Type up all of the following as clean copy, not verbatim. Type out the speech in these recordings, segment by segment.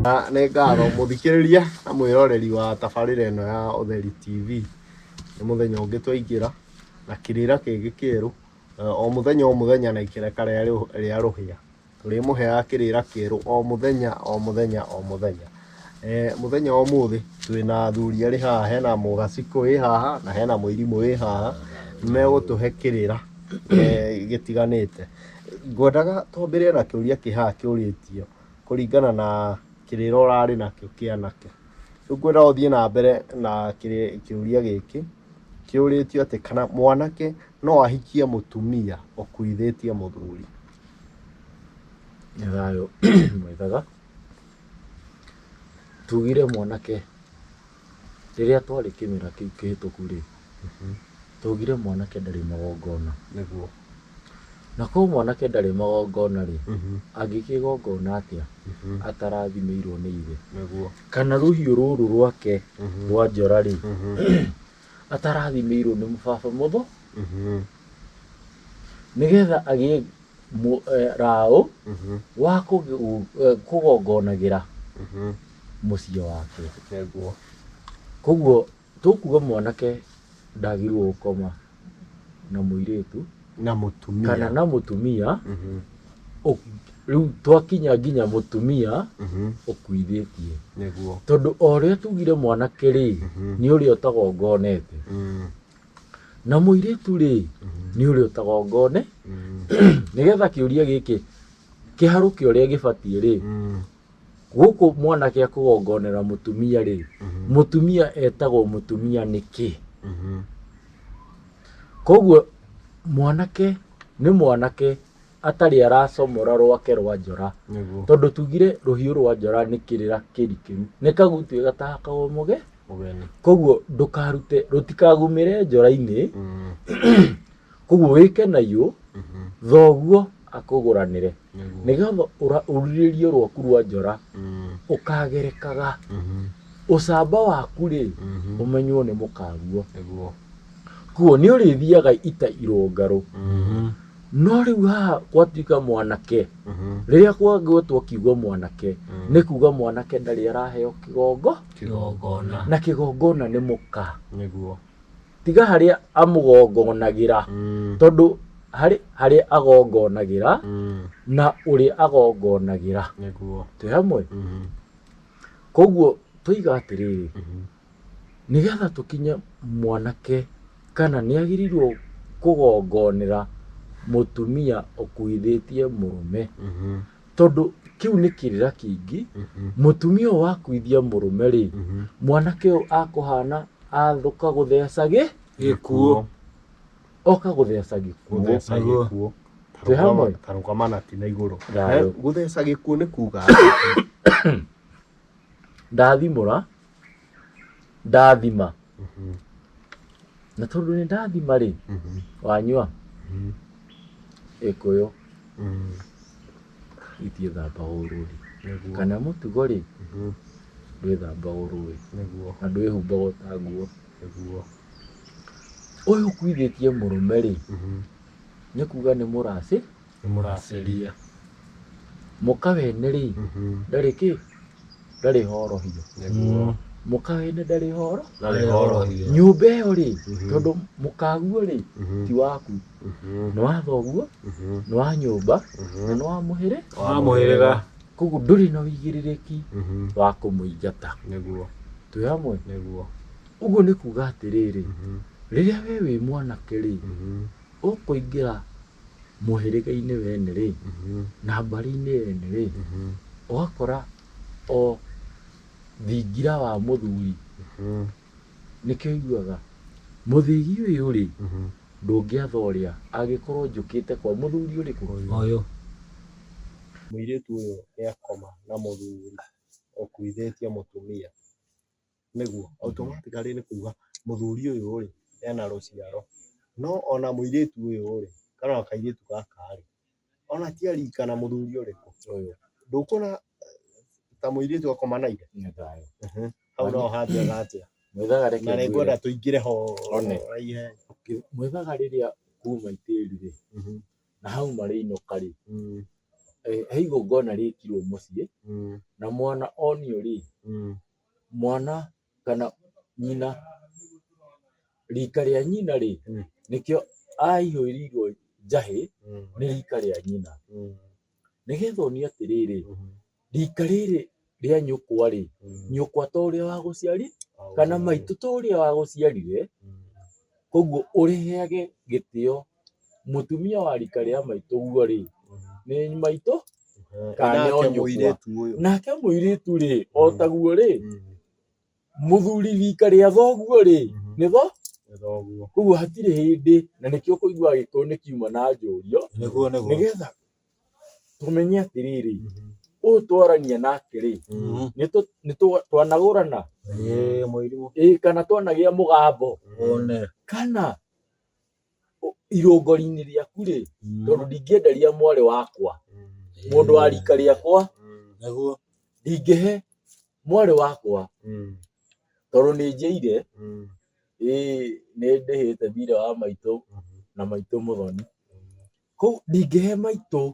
Nĩ ngatho mũthikĩrĩria na mwĩroreri wa tabarĩra ĩno ya Ũtheri TV. Nĩ mũthenya ũngĩ twaingĩra na kĩrĩra kĩngĩ kĩerũ o mũthenya na ikereka rĩa rũhĩa. Tũrĩmũheaga kĩrĩra kĩerũ o mũthenya. Mũthenya wa ũmũthĩ twĩna athuri erĩ haha, hena Mũgacikũ wĩ haha na hena Mũirimũ wĩ haha, megũtũhe kĩrĩra gĩtiganĩte. Ngwendaga twambĩrĩrie na kĩũria kĩ haha kĩũrĩtio kũringana na kĩrĩra ũrarĩ nakĩo kĩa anake. Rĩu ngwenda ũthiĩ na mbere na kĩũria gĩkĩ kĩũrĩtio atĩ kana mwanake no ahikie mũtumia ũkuithĩtie mũthuri. Nĩ thayũ mwĩthega. Tugire mwanake rĩrĩa twarĩ kĩmera kĩu kĩhĩtũku rĩ, tugire mwanake ndarĩ magongona. Nĩguo. Na kwa mwanake ndarĩ magongona rĩ, angĩkĩgongona atĩa atarathimĩirwo nĩ ithe? Nĩguo. Kana rũhiũ rũrũ rwake rwa njora rĩ, atarathimĩirwo nĩ mũbaba mũtho, nĩgetha agĩe raũ wa kũgongonagĩra mũciĩ wake. Nĩguo. Koguo tũkuga mwanake ndagĩrĩirwo gũkoma na mũirĩtu na mũtumia kana na mũtumia. Rĩu twakinya nginya mũtumia ũkuithĩtie. Nĩguo. Tondũ o ũrĩa tugire mwanake rĩ, nĩ ũrĩa ũtagongonete, na mũirĩtu rĩ nĩ ũrĩa ũtagongone. Nĩgetha kĩũria gĩkĩ kĩharũke ũrĩa gĩbatiĩ rĩ, gũkũ mwanake akũgongonera mũtumia rĩ, mũtumia etagwo mũtumia nĩkĩ? Koguo mwanake nĩ mwanake atarĩ aracomora rwake rwa njora. Tondũ tugire rũhiũ rwa njora nĩ kĩrĩra kĩrikĩru, nĩ kagutĩ gatahakagwo mũgeni. Koguo ndũkarute, rũtikagumĩre njora-inĩ. Koguo wĩke nayo thoguo akũgũranĩre, nĩgetha ũrirĩrie rwaku rwa njora ũkagerekaga. Ũcamba waku rĩ ũmenywo nĩ mũkaguo. Koguo nĩ ũrĩthiaga ita irũngarũ. No rĩu haha gwatuĩka mwanake, rĩrĩa gwetwo kiugo mwanake, nĩ kuga mwanake ndarĩ araheo kĩgongona, na kĩgongona nĩ mũka. Tiga harĩa amũgongonagĩra, tondũ harĩa agongonagĩra na ũrĩa agongonagĩra twĩ hamwe. Koguo tũiga atĩrĩrĩ, nĩgetha tũkinye mwanake kana nĩ agĩrĩirwo kũgongonera mũtumia ũkuithĩtie mũrũme, tondũ kĩu nĩ kĩrĩra kĩngĩ. Mũtumia ũyũ wakuithia mũrũme rĩ, mwanake ũyũ akũhana athũka gũtheca gĩkuũ, oka gũtheca gĩkuũ twĩ hamwe. Tarũgamana ti na igũrũ. Gũtheca gĩkuũ nĩ kuga ndathimũra, ndathima, na tondũ nĩ ndathima rĩ, wanyua ĩkũyũ itiĩthambagwo rũri, kana mũtugo rĩ ndwĩthambagwo rũĩ, na ndwĩhumbagwo ta nguo. Ũyũ ũkuithĩtie mũrũme rĩ, nĩ kuga nĩ mũracĩria. Mũka wene rĩ ndarĩ kĩ, ndarĩ horohio. Mũka wene ndarĩ horohio. Nyũmba ĩyo rĩ, tondũ mũkaguo rĩ ti waku, nĩ wa thoguo, nĩ wa nyũmba, na nĩ wa mũhĩrĩga. Koguo ndũrĩ na ũigĩrĩrĩki wa kũmũingata twĩ hamwe. Ũguo nĩ kuga atĩrĩrĩ, rĩrĩa we wĩ mwanake rĩ, ũkũingĩra mũhĩrĩga-inĩ wene rĩ, na mbarĩ-inĩ wene rĩ, ũgakora o thingira wa mũthuri nĩkĩo iguaga mũthigi ũyũ rĩ ndũngĩatha ũrĩa angĩkorwo njũkĩte kwa mũthuri ũrĩkũ ũyũ. Mũirĩtu ũyũ nĩakoma na mũthuri ũkuithĩtie mũtumia, nĩguo automatically nĩ kuga mũthuri ũyũ rĩ ena rũciaro. No ona mũirĩtu ũyũ rĩ kana kairĩtu gaka rĩ, ona ti a rika na mũthuri ũrĩkũ ũyũ, ndũkuona ta mũirĩtu akoma na ithe. Hau no hanjĩga atĩa? Na nĩ ngwenda tũingĩre ho ihenya. Mwĩthaga rĩrĩa kuma itĩri rĩ, na hau marĩ inoka rĩ, he igongona rĩkirwo mũciĩ na mwana onio rĩ, mwana kana nyina, rika rĩa nyina rĩ, nĩkĩo aihũrirwo njahĩ nĩ rika rĩa nyina. Nĩgetha onio atĩrĩrĩ, rika rĩrĩ rĩa nyũkwa rĩ, nyũkwa ta ũrĩa wagũciari kana maitũ ta ũrĩa wagũciarire, koguo ũrĩheage gĩtĩo mũtumia wa rika rĩa maitũguo rĩ, nĩ maitũ kana nĩ nyũkwa. Nake mũirĩtu rĩ, o taguo rĩ, mũthuri rika rĩa thoguo rĩ, nĩ thoguo. Koguo hatirĩ hĩndĩ, na nĩkĩo kũigua Gĩkũyũ nĩ kiuma na njũriũ, nĩgetha tũmenye atĩrĩrĩ, ũyũ twarania nake rĩ, twanagũrana kana twanagĩa mũgambo kana irũngũri-inĩ rĩaku rĩ, tondũ ndingĩenderia mwarĩ wakwa mũndũ wa rika rĩakwa, ndingĩhe mwarĩ wakwa tondũ nĩ njĩire, nĩ ndĩhĩte thirĩ wa maitũ na maitũ mũthoni. Koguo ndingĩhe maitũ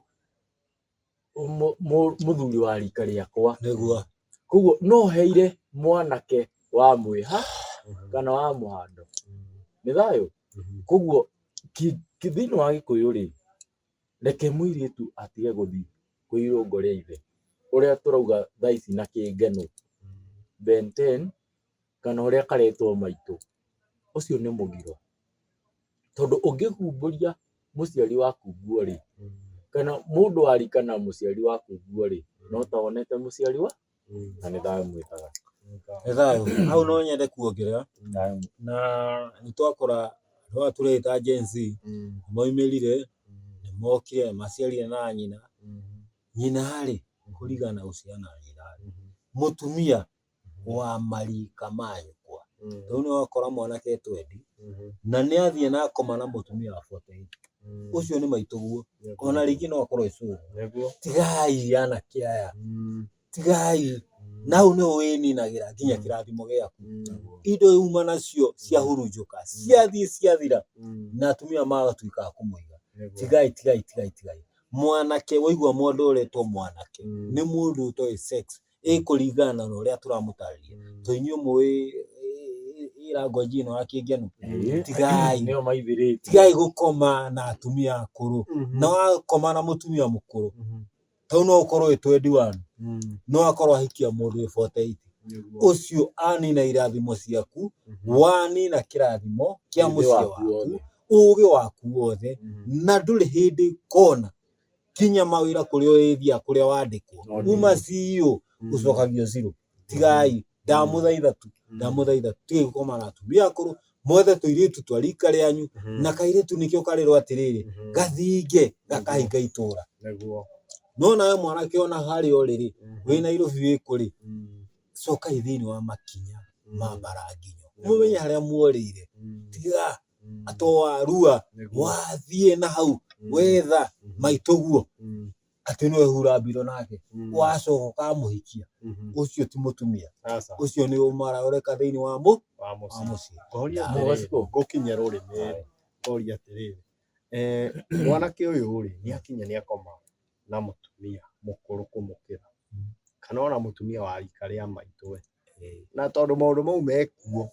mũthuri wa rika rĩakwa, koguo no heire mwanake wa mwĩha kana wa mũhando. Nĩ thayũ? Koguo thĩinĩ wa Gĩkũyũ rĩ, reke mũirĩtu atige gũthiĩ kwĩ irũngũ rĩa ithe, ũrĩa tũrauga thaa ici na kĩngeno Ben 10 kana ũrĩa karetwo maitũ, ũcio nĩ mũgiro. Tondũ ũngĩhumbũria mũciari waku nguo rĩ, kana mũndũ wa rika na mũciari waku nguo rĩ, no ta wonete mũciari wa, na nĩ thayũ mwĩtaga. Nĩ thayũ. Hau no nyende kuongerera, na nĩ twakora andũ aya tũreta Gen Z moimĩrire, nĩ mokire maciarire na nyina, nyina rĩ, kũringana gũciara na nyina rĩ, mũtumia wa marika ma nyũkwa. Rĩu nĩ wakora mwanake e 20 na nĩ athiĩ na akoma na mũtumia wa 48. Ũcio nĩ maitũguo, ona rĩngĩ no akorwo e cũrũ. Tigai anake aya, tigai, na hau nĩho wĩninagĩra nginya kĩrathimo gĩaku. Indo uma nacio ciahurunjũka, ciathiĩ ciathira, na atumia magatuĩka a kũmũiga. Tigai. Mwanake, waigua mũndũ ũretwo mwanake, nĩ mũndũ ũtoĩ sex, kũringana na ũrĩa tũramũtarĩria. To inyuĩ mũĩ language ĩno ya kĩngeno. Tigai gũkoma na atumia akũrũ. Na wakoma na mũtumia mũkũrũ, tondũ no ũkorwo wĩ 21, no akorwo ahikia mũndũ wĩ 48. Ũcio anina irathimo ciaku, wanina kĩrathimo kĩa mũciĩ waku, ũgĩ waku wothe, na ndũrĩ hĩndĩ kona kinya mawĩra kũrĩa ũrĩthiaga kũrĩa wandĩkwo, uma CEO ũcokagio 0. Tigai, ndamũthaitha tu, tigai gũkoma na atumia akũrũ, mwethe tũirĩtu twa rika rĩanyu, na kairĩtu nĩkĩo karerwo atĩrĩrĩ, gathinge gakahinga itũũra. No nawe mwanake ona harĩa ũrĩ, wĩ Nairobi wĩ kũrĩ, cokai thĩinĩ wa makinya ma Mbaranginyo, mũmenye harĩa muorĩire. Tiga to warua, wathiĩ na hau wetha maitũguo atĩ nĩwe hura mbiro nake, wacoka ũkamũhikia, ũcio ti mũtumia, ũcio nĩ ũmara ũreka thĩinĩ wa mũciĩ. Ngũkinya rũrĩmĩ ngoria atĩrĩrĩ, mwanake ũyũ rĩ, nĩ akinya nĩ akoma na mũtumia mũkũrũ kũmũkĩra, kana ona mũtumia wa rika rĩa maitũ, na tondũ maũndũ mau mekuo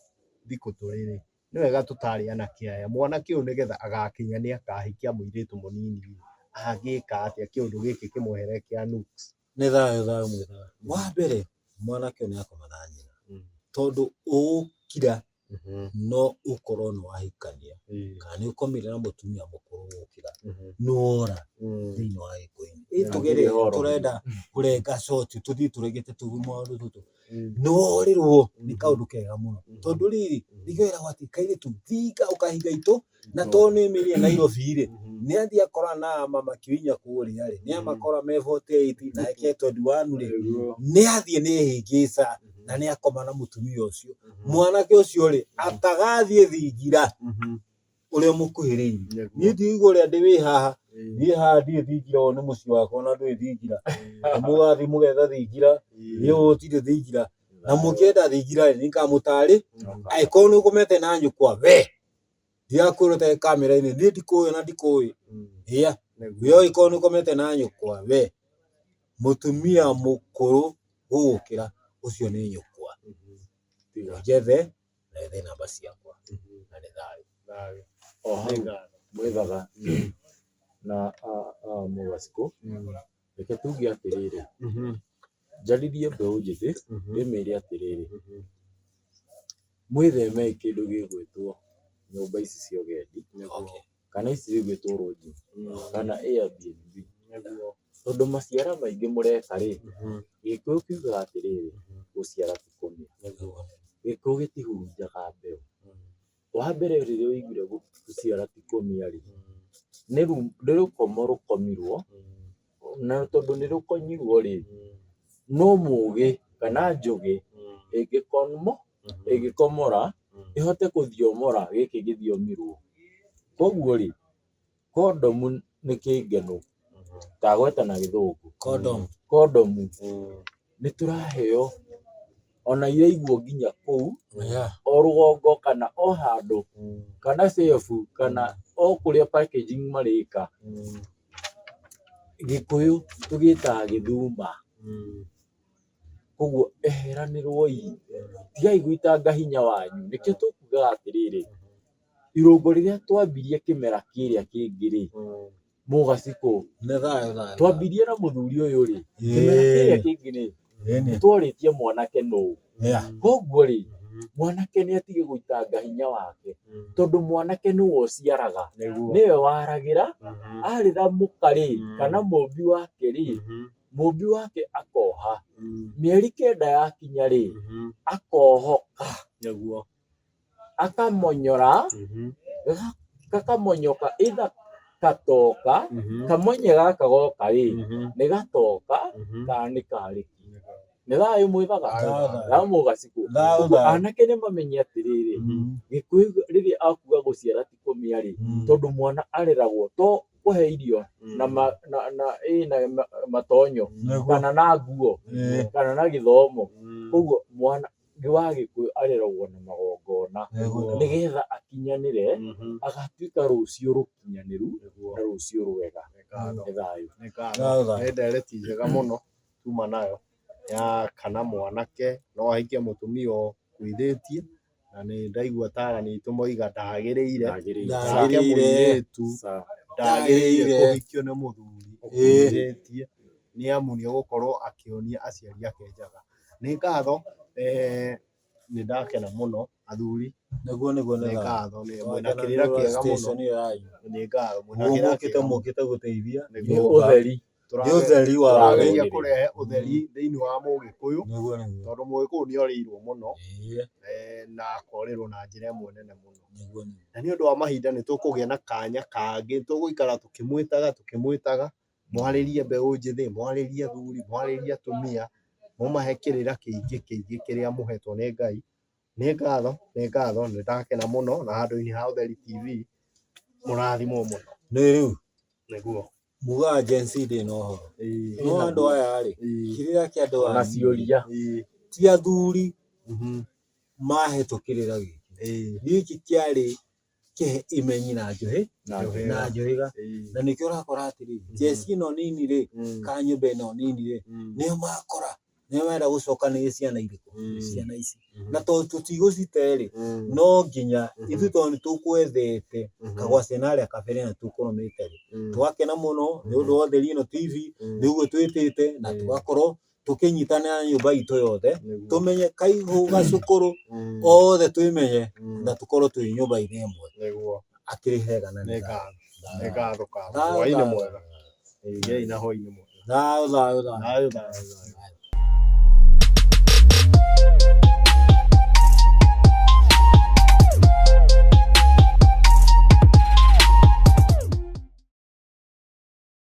thikũ tũrĩ, nĩ wega tũtarĩ anake aya. Mwanake ũyũ nĩgetha agakinya nĩ akahikia mũirĩtu mũnini, angĩka atĩa kĩũndũ gĩkĩ kĩmwehere kĩa nuks? Nĩ thayũ mwĩtaga. Wa mbere, mwanake ũyũ nĩ akoma na nyina, tondũ ũgũkira no ũkorwo nĩ wahikania, kana nĩ ũkomire na mũtumia mũkũrũ gũkĩra, nĩ wora thĩinĩ wa Gĩkũyũ. Tũgere tũrenda kũrenga short, tũthiĩ tũregete maũndũ tũtũ, nĩ worĩrwo nĩ kaũndũ kega mũno. Tondũ rĩrĩ, nĩgeragwo atĩ kairĩtu thinga ũkahinga itũ, na tondũ nĩ mĩrĩa Nairobi rĩ, nĩ athiĩ akora na mama Kivinya kũrĩa rĩ, nĩ amakora me 48 na eke 21 rĩ, nĩ athiĩ nĩ hĩngĩca na nĩ akoma na mũtumia ũcio. Mwanake ũcio rĩ, atagathiĩ thingira ũrĩa mũkuhĩrĩirie. Niĩ ndigũo ũrĩa ndĩ wĩ haha, niĩ haha ndirĩ thingira, ũyũ nĩ mũciĩ wakwa na ndũrĩ thingira. Na mũgathiĩ mũgetha thingira, niĩ gũtirĩ thingira. Na mũkĩenda thingira rĩ, nĩ ngamũtarĩ, angĩkorwo nĩ ũkomete na nyũkwa, we ndirakũĩra kamera-inĩ, niĩ ndikũĩ na ndikũĩ. We angĩkorwo nĩ ũkomete na nyũkwa, we mutumia mukuru gugukira ucio ni nyukwa njethe na ethe namba ciakwa na nĩ thayũ. O hau mwethaga na Mũgacikũ, reke tuge atĩrĩrĩ, njarĩrie mbeũ njĩthĩ ndĩmere atĩrĩrĩ, mwĩtheme kĩndũ gĩgwĩtwo nyũmba ici cia ũgendi kana ici cigwĩtwo lodging kana Airbnb, tondũ maciara maingĩ mũreka-rĩ, Gĩkũyũ kiugaga atĩrĩrĩ, gũciara ti kũmĩa, Gĩkũyũ gĩtihunjaga mbeũ. Wambere rĩrĩa ũiguire gũciara ti kũmĩa-rĩ, nĩ rũkomo rũkomirwo, na tondũ nĩ rũkonirwo-rĩ, no mũgĩ kana njũgĩ ĩngĩkomora ĩhote gũthiomora gĩkĩ gĩthiomirwo. Koguo-rĩ, kondomu nĩ kĩngeno, ndagweta na gĩthũngũ, kondomu nĩtũraheo ona iraigwo nginya kũu o rũgongo kana o handũ kana sefu kana o kũrĩa packaging marĩka. Gĩkũyũ tũgĩtaga gĩthuma. Koguo eheranĩrwoi, tigai gũitanga hinya wanyu. Nĩkĩo tũkugaga atĩrĩrĩ, irũngo rĩrĩa twambirie kĩmera kĩrĩa kĩngĩ-rĩ, Mũgacikũ, twambirie na mũthuri ũyũ-rĩ, kĩmera kĩrĩa kĩngĩ-rĩ, nĩtworĩtie mwanake nũũ. Koguo-rĩ, mwanake nĩatige gũitanga hinya wake, tondũ mwanake nĩwe ũciaraga, nĩwe waragĩra, arĩra mũka-rĩ kana mũmbi wake-rĩ, mũmbi wake akoha, mĩeri 9 yakinya-rĩ, akohoka, akamonyora, gakamonyoka either gatoka, kamonye gaka goka-rĩ, nĩ gatoka kana nĩ karĩki. Nĩ thayũ mwĩthaga? Thayũ Mũgacikũ. Ũguo anake nĩmamenye atĩrĩrĩ, Gĩkũyũ rĩrĩa akuga gũciara ti kũmĩa-rĩ, tondũ mwana areragwo to kũhe irio na matonyo kana na nguo kana na gĩthomo. Koguo mwana wa Gĩkũyũ areragwo na magongona nĩgetha akinyanĩre, agatuĩka rũciũ rũkinyanĩru na rũciũ rwega. Nĩ thayũ. Nĩ ndereti njega mũno tuma nayo ya kana mwanake no ahikie mũtumia ũkuithĩtie, na nĩ ndaigua atarani aitũ moiga ndagĩrĩire mũirĩtu ndagĩrĩire kũhikio nĩ mũthuri ũkuithĩtie, nĩamu nĩegũkorwo akĩonia aciari ake njaga. Nĩ ngatho, nĩ ndakena mũno athuri, nĩ ngatho mwĩna kĩrĩra kĩega mũno, nĩ ngatho mwĩna kĩrĩra kĩega mũno, mũkĩte gũteithia ũtheri. Nĩ ũtheri wa tũrageria kũrehe ũtheri thĩinĩ wa Mũgĩkũyũ, tondũ Mũgĩkũyũ nĩorĩirwo mũno na akorĩrwo na njĩra ĩmwe nene mũno. Na nĩ ũndũ wa mahinda nĩtũkũgĩa na kanya kangĩ, tũgũikara tũkĩmwĩtaga, mwarĩrie mbeũ njĩthĩ, mwarĩrie athuri, mwarĩrie atumia, mũmahe kĩrĩra kĩingĩ kĩrĩa mũhetwo nĩ Ngai. Nĩ ngatho, nĩ ndakena mũno, na handũ-inĩ ha Ũtheri TV mũrathimwo mũno. Nĩ rĩu Nĩguo mugaga Gen Z ndĩ na ũhoro, no andũ aya-rĩ, kĩrĩra kĩa andũ aya na ciũria, ti athuri mahetwo kĩrĩra gĩkĩ, gĩkĩ kĩarĩ kĩhe imenyi na njũhĩ na njũhĩga, na nĩkĩo ũrakora atĩrĩrĩ, njeci ĩno nini-rĩ kana nyũmba ĩno nini-rĩ, nĩo makora, nĩo marenda gũcokanĩrĩria ciana irĩkũ, ciana ici, na tondũ tũtigũcite-rĩ, no nginya ithuĩ tondũ nĩtũkwethete kagwacĩ narĩa kabere na nĩtũkũrũmĩte-rĩ, tũgakena mũno nĩũndũ wa Ũtheri ĩno TV, nĩguo twĩtĩte na tũgakorwo tũkĩnyitanĩra na nyũmba itũ yothe, tũmenye kaihũ gacũkũrũ othe twĩmenye na tũkorwo twĩ nyũmba-inĩ ĩmwe. Akĩrĩ hega na nĩ ngatho. Hwaĩ-inĩ mwega. Gĩai na hwaĩ-inĩ mwega. Thayũ.